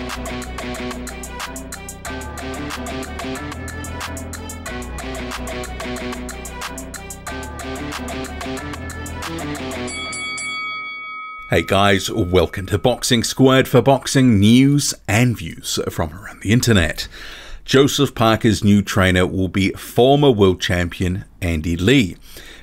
Hey guys, welcome to Boxing Squared for boxing news and views from around the internet. Joseph Parker's new trainer will be former world champion Andy Lee.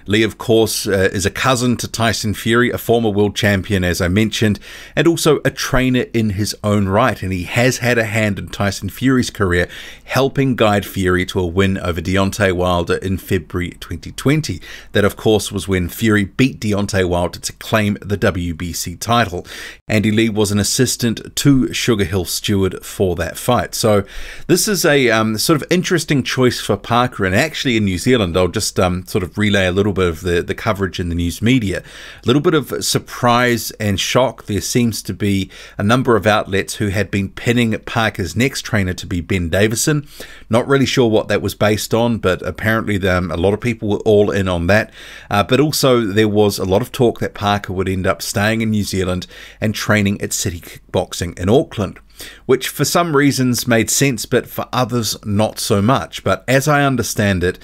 Lee, of course, is a cousin to Tyson Fury, a former world champion, as I mentioned, and also a trainer in his own right. And he has had a hand in Tyson Fury's career, helping guide Fury to a win over Deontay Wilder in February 2020. That, of course, was when Fury beat Deontay Wilder to claim the WBC title. Andy Lee was an assistant to Sugar Hill Stewart for that fight. So this is a sort of interesting choice for Parker. And actually in New Zealand, I'll just sort of relay a little bit of the coverage in the news media. A little bit of surprise and shock. There seems to be a number of outlets who had been pinning Parker's next trainer to be Ben Davison. Not really sure what that was based on, but apparently a lot of people were all in on that. But also there was a lot of talk that Parker would end up staying in New Zealand and training at City Kickboxing in Auckland, which for some reasons made sense, but for others not so much. But as I understand it,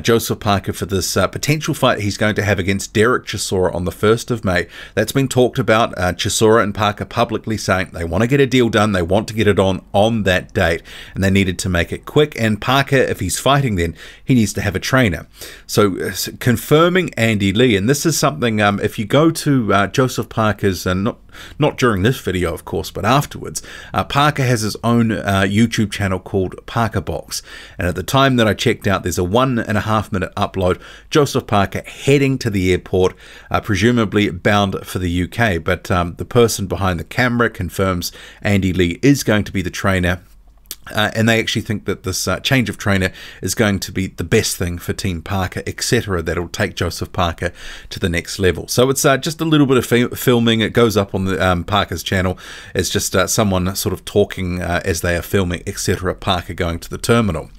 Joseph Parker, for this potential fight he's going to have against Derek Chisora on the 1st of May, that's been talked about. Chisora and Parker publicly saying they want to get a deal done, they want to get it on that date, and they needed to make it quick. And Parker, if he's fighting then, he needs to have a trainer. So confirming Andy Lee, and this is something, if you go to Joseph Parker's, not during this video, of course, but afterwards, Parker has his own YouTube channel called Parker Box. And at the time that I checked out, there's a 1.5 minute upload. Joseph Parker heading to the airport, presumably bound for the UK. But the person behind the camera confirms Andy Lee is going to be the trainer. And they actually think that this change of trainer is going to be the best thing for Team Parker, etc. That'll take Joseph Parker to the next level. So it's just a little bit of filming. It goes up on the Parker's channel. It's just someone sort of talking as they are filming, etc. Parker going to the terminal.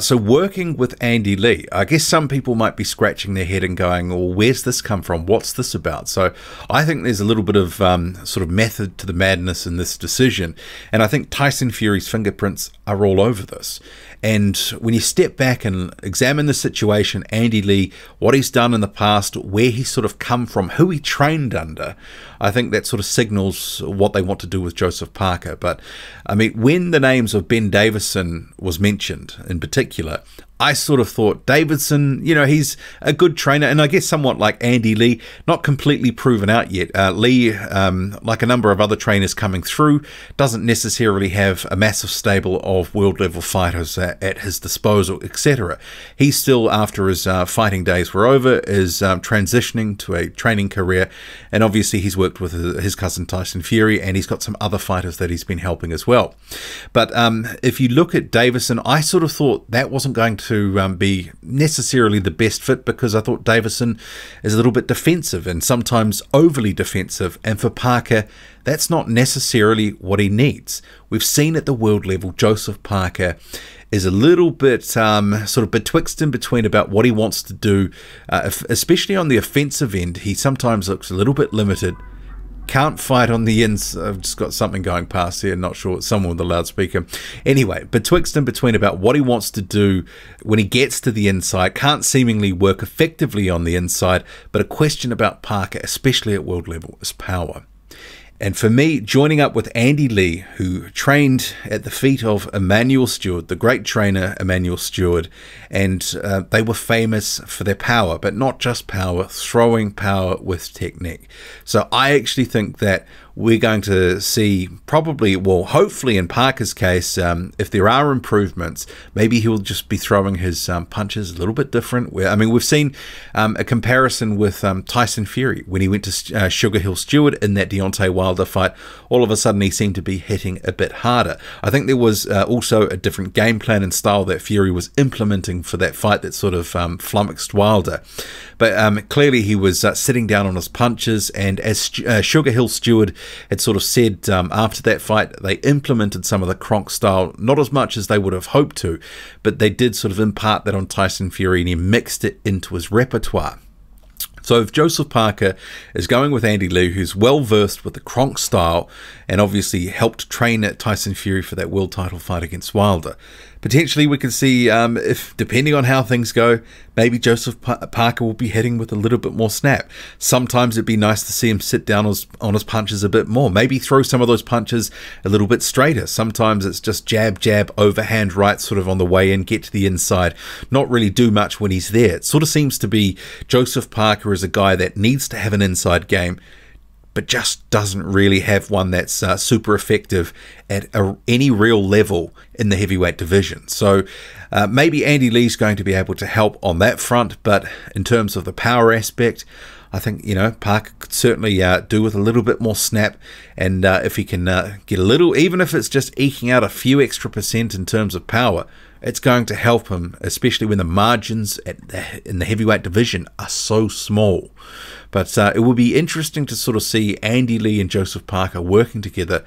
So working with Andy Lee, I guess some people might be scratching their head and going, well, where's this come from? What's this about? So I think there's a little bit of sort of method to the madness in this decision. And I think Tyson Fury's fingerprints are all over this. And when you step back and examine the situation, Andy Lee, what he's done in the past, where he's sort of come from, who he trained under, I think that sort of signals what they want to do with Joseph Parker. But I mean, when the names of Ben Davison was mentioned in particular, I sort of thought Davidson, you know, he's a good trainer, and I guess somewhat like Andy Lee, not completely proven out yet. Lee, like a number of other trainers coming through, doesn't necessarily have a massive stable of world-level fighters at his disposal, etc. He's still, after his fighting days were over, is transitioning to a training career, and obviously he's worked with his cousin Tyson Fury, and he's got some other fighters that he's been helping as well. But if you look at Davison, I sort of thought that wasn't going to be necessarily the best fit, because I thought Davison is a little bit defensive and sometimes overly defensive, and for Parker that's not necessarily what he needs. We've seen at the world level Joseph Parker is a little bit sort of betwixt and between about what he wants to do, especially on the offensive end. He sometimes looks a little bit limited. Can't fight on the ins. I've just got something going past here. Not sure. It's someone with a loudspeaker. Anyway, betwixt and between about what he wants to do when he gets to the inside. Can't seemingly work effectively on the inside. But a question about Parker, especially at world level, is power. And for me, joining up with Andy Lee, who trained at the feet of Emanuel Stewart, the great trainer Emanuel Stewart, and they were famous for their power, but not just power, throwing power with technique. So I actually think that we're going to see probably, well, hopefully in Parker's case, if there are improvements, maybe he'll just be throwing his punches a little bit different. I mean, we've seen a comparison with Tyson Fury when he went to Sugar Hill Stewart in that Deontay Wilder fight. All of a sudden, he seemed to be hitting a bit harder. I think there was also a different game plan and style that Fury was implementing for that fight that sort of flummoxed Wilder. But clearly, he was sitting down on his punches, and as Sugar Hill Stewart had sort of said after that fight, they implemented some of the Kronk style, not as much as they would have hoped to, but they did sort of impart that on Tyson Fury, and he mixed it into his repertoire. So if Joseph Parker is going with Andy Lee, who's well versed with the Kronk style and obviously helped train Tyson Fury for that world title fight against Wilder, potentially we could see, if depending on how things go, maybe Joseph Parker will be heading with a little bit more snap. Sometimes it'd be nice to see him sit down on his punches a bit more, maybe throw some of those punches a little bit straighter. Sometimes it's just jab, jab, overhand right sort of on the way in, get to the inside, not really do much when he's there. It sort of seems to be Joseph Parker is a guy that needs to have an inside game, but just doesn't really have one that's super effective at any real level in the heavyweight division. So maybe Andy Lee's going to be able to help on that front, but in terms of the power aspect, I think, Parker could certainly do with a little bit more snap, and if he can get a little, even if it's just eking out a few extra % in terms of power, it's going to help him, especially when the margins in the heavyweight division are so small. But it will be interesting to sort of see Andy Lee and Joseph Parker working together,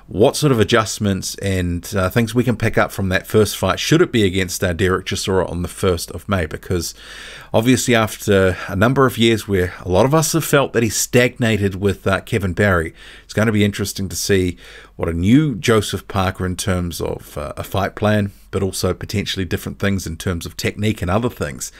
what sort of adjustments and things we can pick up from that first fight, should it be against Derek Chisora on the 1st of May, because obviously after a number of years where a lot of us have felt that he stagnated with Kevin Barry, it's going to be interesting to see what a new Joseph Parker in terms of a fight plan, but also potentially different things in terms of technique and other things,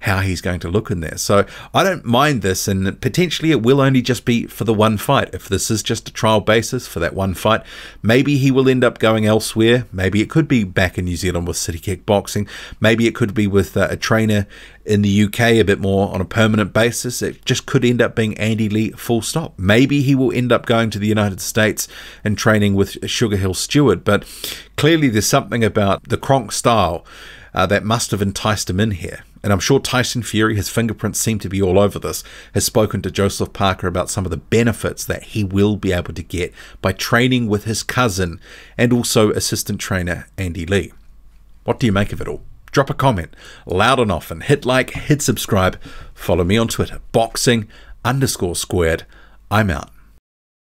how he's going to look in there. So I don't mind this, and potentially it will only just be for the one fight. If this is just a trial basis for that one fight, maybe he will end up going elsewhere. Maybe it could be back in New Zealand with City Kickboxing. Maybe it could be with a trainer in the UK a bit more on a permanent basis. It just could end up being Andy Lee full stop. Maybe he will end up going to the United States and training with Sugar Hill Stewart, but clearly there's something about the Kronk style that must have enticed him in here. And I'm sure Tyson Fury, his fingerprints seem to be all over this, has spoken to Joseph Parker about some of the benefits that he will be able to get by training with his cousin and also assistant trainer Andy Lee. What do you make of it all? Drop a comment loud and often, hit like, hit subscribe, follow me on Twitter, boxing_squared. I'm out.